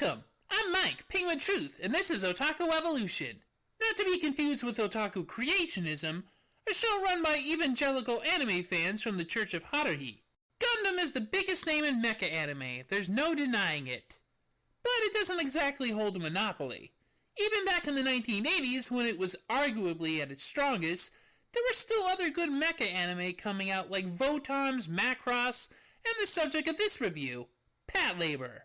Welcome! I'm Mike, Penguin Truth, and this is Otaku Evolution. Not to be confused with Otaku Creationism, a show run by evangelical anime fans from the Church of Haruhi. Gundam is the biggest name in mecha anime, there's no denying it. But it doesn't exactly hold a monopoly. Even back in the 1980s, when it was arguably at its strongest, there were still other good mecha anime coming out like Votoms, Macross, and the subject of this review, Patlabor.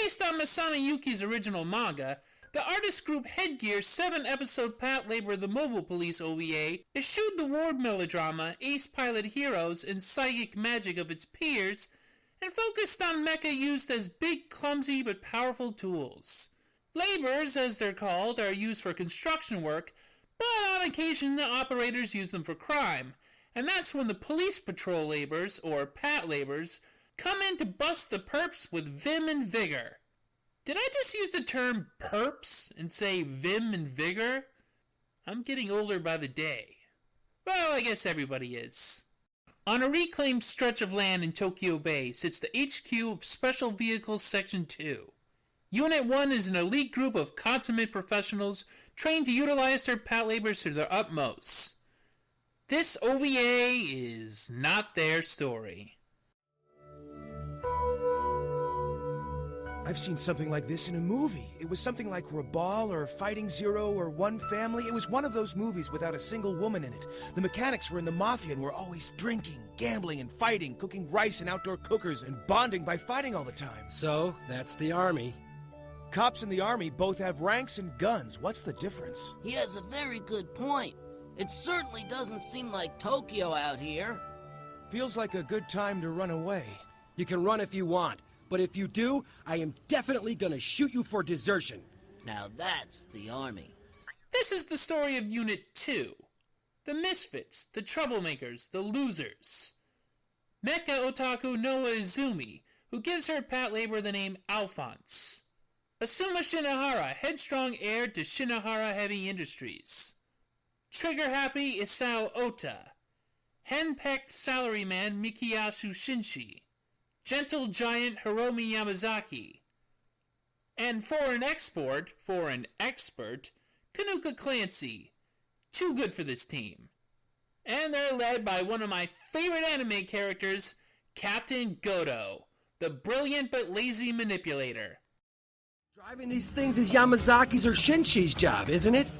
Based on Masami Yuki's original manga, the artist group Headgear's 7-episode Patlabor the Mobile Police OVA eschewed the war melodrama, ace pilot heroes, and psychic magic of its peers, and focused on mecha used as big, clumsy, but powerful tools. Labors, as they're called, are used for construction work, but on occasion the operators use them for crime, and that's when the police patrol labors, or Patlabors, come in to bust the perps with vim and vigor. Did I just use the term perps and say vim and vigor? I'm getting older by the day. Well, I guess everybody is. On a reclaimed stretch of land in Tokyo Bay sits the HQ of Special Vehicles Section 2. Unit 1 is an elite group of consummate professionals trained to utilize their Patlabors to their utmost. This OVA is not their story. I've seen something like this in a movie. It was something like Rabal or Fighting Zero or One Family. It was one of those movies without a single woman in it. The mechanics were in the mafia and were always drinking, gambling, and fighting, cooking rice in outdoor cookers, and bonding by fighting all the time. So, that's the army. Cops in the army both have ranks and guns. What's the difference? He has a very good point. It certainly doesn't seem like Tokyo out here. Feels like a good time to run away. You can run if you want. But if you do, I am definitely gonna shoot you for desertion. Now that's the army. This is the story of Unit 2. The misfits, the troublemakers, the losers. Mecha otaku Noa Izumi, who gives her Patlabor the name Alphonse. Asuma Shinohara, headstrong heir to Shinohara Heavy Industries. Trigger-happy Isao Ota. Henpecked salaryman Mikiyasu Shinshi. Gentle giant Hiromi Yamazaki, and foreign expert, Kanuka Clancy. Too good for this team. And they're led by one of my favorite anime characters, Captain Goto, the brilliant but lazy manipulator. Driving these things is Yamazaki's or Shinshi's job, isn't it?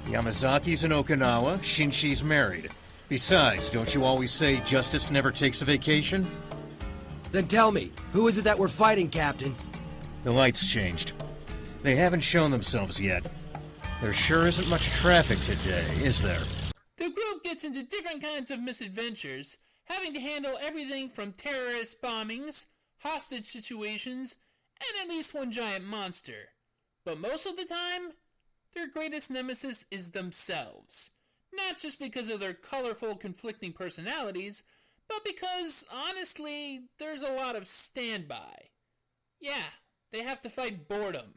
Yamazaki's in Okinawa, Shinshi's married. Besides, don't you always say justice never takes a vacation? Then tell me, who is it that we're fighting, Captain? The lights changed. They haven't shown themselves yet. There sure isn't much traffic today, is there? The group gets into different kinds of misadventures, having to handle everything from terrorist bombings, hostage situations, and at least one giant monster. But most of the time, their greatest nemesis is themselves. Not just because of their colorful, conflicting personalities, but because, honestly, there's a lot of standby. Yeah, they have to fight boredom.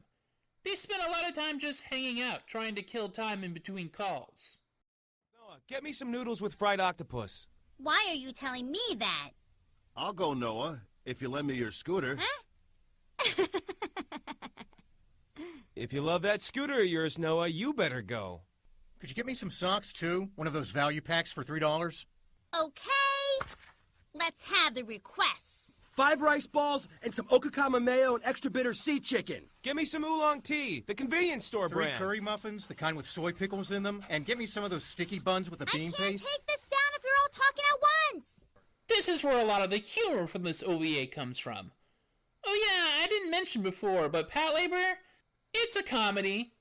They spend a lot of time just hanging out, trying to kill time in between calls. Noah, get me some noodles with fried octopus. Why are you telling me that? I'll go, Noah, if you lend me your scooter. Huh? If you love that scooter of yours, Noah, you better go. Could you get me some socks, too? One of those value packs for $3? Okay. Let's have the requests. 5 rice balls and some okakama mayo and extra bitter sea chicken. Get me some oolong tea, the convenience store 3 brand. curry muffins, the kind with soy pickles in them, and get me some of those sticky buns with the bean I can't paste. take this down if you're all talking at once. This is where a lot of the humor from this OVA comes from. Oh yeah, I didn't mention before, but Patlabor, it's a comedy.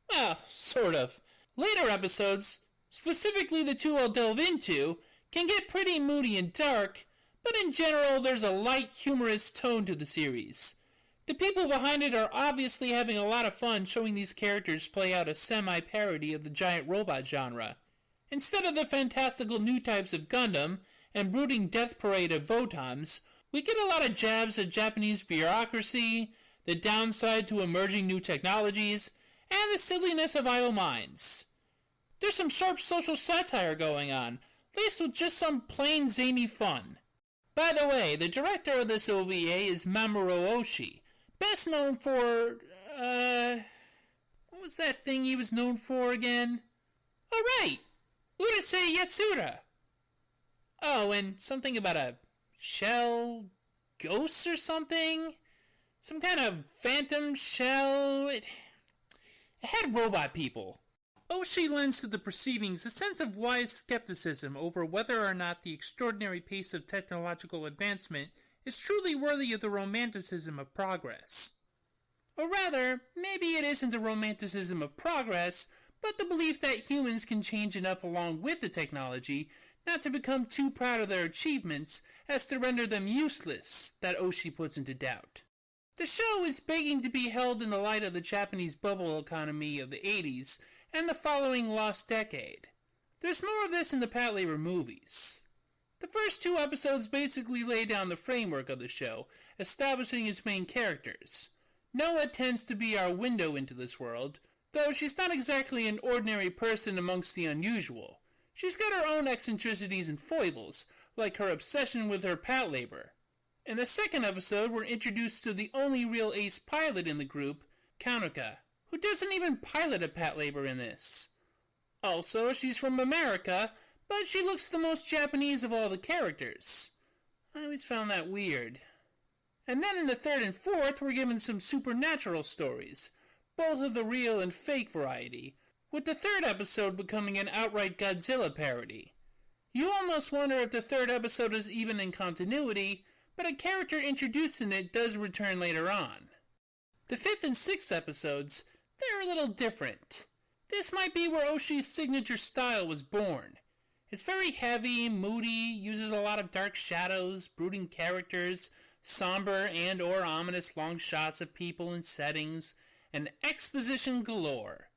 Well, sort of. Later episodes, specifically the 2 I'll delve into, can get pretty moody and dark, but in general there's a light, humorous tone to the series. The people behind it are obviously having a lot of fun showing these characters play out a semi-parody of the giant robot genre. Instead of the fantastical new types of Gundam and brooding death parade of Votoms, we get a lot of jabs at Japanese bureaucracy, the downside to emerging new technologies, and the silliness of idle minds. There's some sharp social satire going on, laced with just some plain zany fun. By the way, the director of this OVA is Mamoru Oshii, Best known for, what was that thing he was known for again? Oh, right! Urusei Yatsura! Oh, and something about a shell ghost or something? Some kind of phantom shell? It had robot people. Oshii lends to the proceedings a sense of wise skepticism over whether or not the extraordinary pace of technological advancement is truly worthy of the romanticism of progress. Or rather, maybe it isn't the romanticism of progress, but the belief that humans can change enough along with the technology not to become too proud of their achievements as to render them useless that Oshii puts into doubt. The show is begging to be held in the light of the Japanese bubble economy of the 80s and the following lost decade. There's more of this in the Patlabor movies. The first 2 episodes basically lay down the framework of the show, establishing its main characters. Noah tends to be our window into this world, though she's not exactly an ordinary person amongst the unusual. She's got her own eccentricities and foibles, like her obsession with her Patlabor. In the second episode, we're introduced to the only real ace pilot in the group, Kanuka, who doesn't even pilot a Patlabor in this. Also, she's from America, but she looks the most Japanese of all the characters. I always found that weird. And then in the third and fourth, we're given some supernatural stories, both of the real and fake variety, with the third episode becoming an outright Godzilla parody. You almost wonder if the third episode is even in continuity, but a character introduced in it does return later on. The fifth and sixth episodes, they're a little different. This might be where Oshii's signature style was born. It's very heavy, moody, uses a lot of dark shadows, brooding characters, somber and or ominous long shots of people and settings, and exposition galore.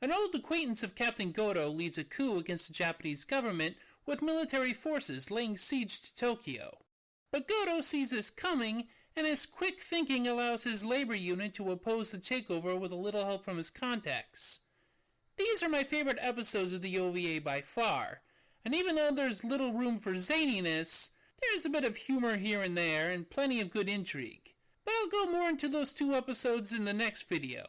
An old acquaintance of Captain Goto leads a coup against the Japanese government with military forces laying siege to Tokyo. But Goto sees this coming, and his quick thinking allows his labor unit to oppose the takeover with a little help from his contacts. These are my favorite episodes of the OVA by far, and even though there's little room for zaniness, there's a bit of humor here and there, and plenty of good intrigue. But I'll go more into those 2 episodes in the next video.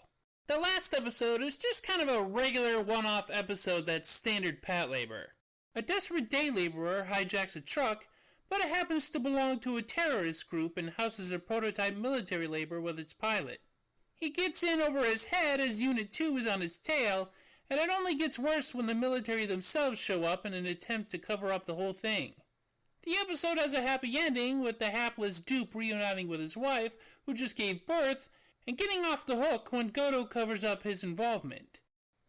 The last episode is just kind of a regular one-off episode that's standard Patlabor. A desperate day laborer hijacks a truck, but it happens to belong to a terrorist group and houses a prototype military labor with its pilot. He gets in over his head as Unit 2 is on his tail, and it only gets worse when the military themselves show up in an attempt to cover up the whole thing. The episode has a happy ending, with the hapless dupe reuniting with his wife, who just gave birth, and getting off the hook when Goto covers up his involvement.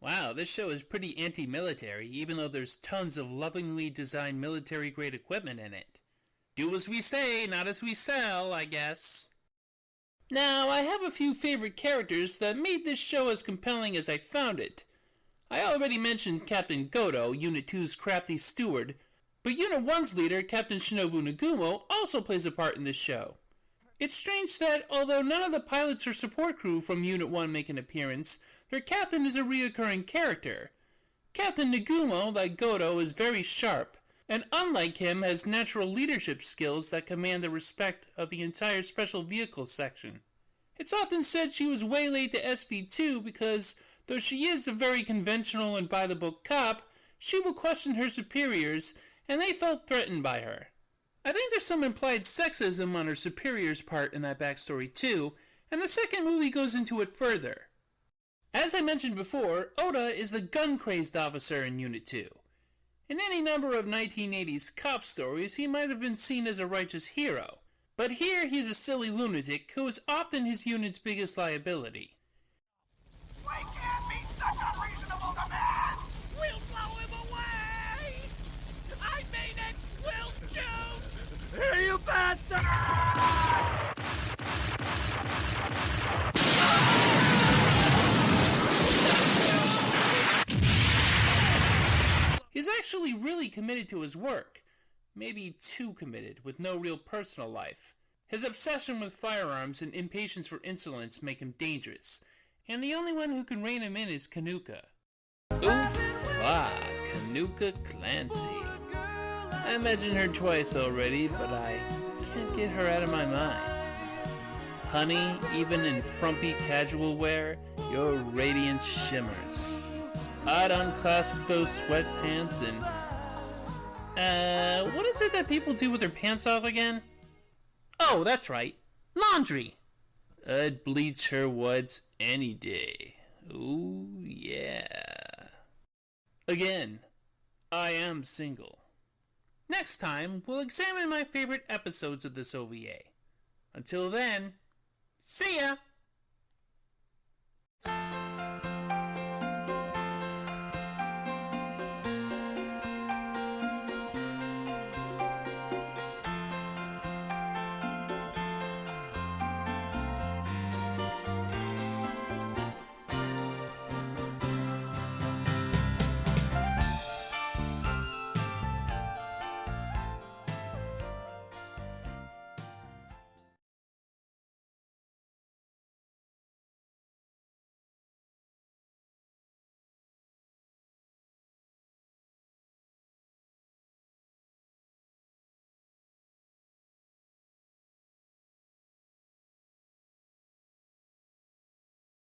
Wow, this show is pretty anti-military, even though there's tons of lovingly designed military-grade equipment in it. Do as we say, not as we sell, I guess. Now, I have a few favorite characters that made this show as compelling as I found it. I already mentioned Captain Goto, Unit 2's crafty steward, but Unit 1's leader, Captain Shinobu Nagumo, also plays a part in this show. It's strange that, although none of the pilots or support crew from Unit 1 make an appearance, their captain is a reoccurring character. Captain Nagumo, like Goto, is very sharp, and unlike him has natural leadership skills that command the respect of the entire special vehicles section. It's often said she was waylaid to SV2 because, though she is a very conventional and by-the-book cop, she will question her superiors, and they felt threatened by her. I think there's some implied sexism on her superior's part in that backstory too, and the second movie goes into it further. As I mentioned before, Oda is the gun-crazed officer in Unit 2. In any number of 1980s cop stories, he might have been seen as a righteous hero, but here he's a silly lunatic who is often his unit's biggest liability. We can't meet such unreasonable demands! We'll blow him away! I mean it! We'll shoot! Here, you bastard! He's actually really committed to his work. Maybe too committed, with no real personal life. His obsession with firearms and impatience for insolence make him dangerous, and the only one who can rein him in is Kanuka. Kanuka Clancy. I mentioned her twice already, but I can't get her out of my mind. Honey, even in frumpy casual wear, your radiance shimmers. I'd unclasp those sweatpants and... what is it that people do with their pants off again? Oh, that's right. Laundry. I'd bleach her whites any day. Ooh, yeah. Again, I am single. Next time, we'll examine my favorite episodes of this OVA. Until then, see ya!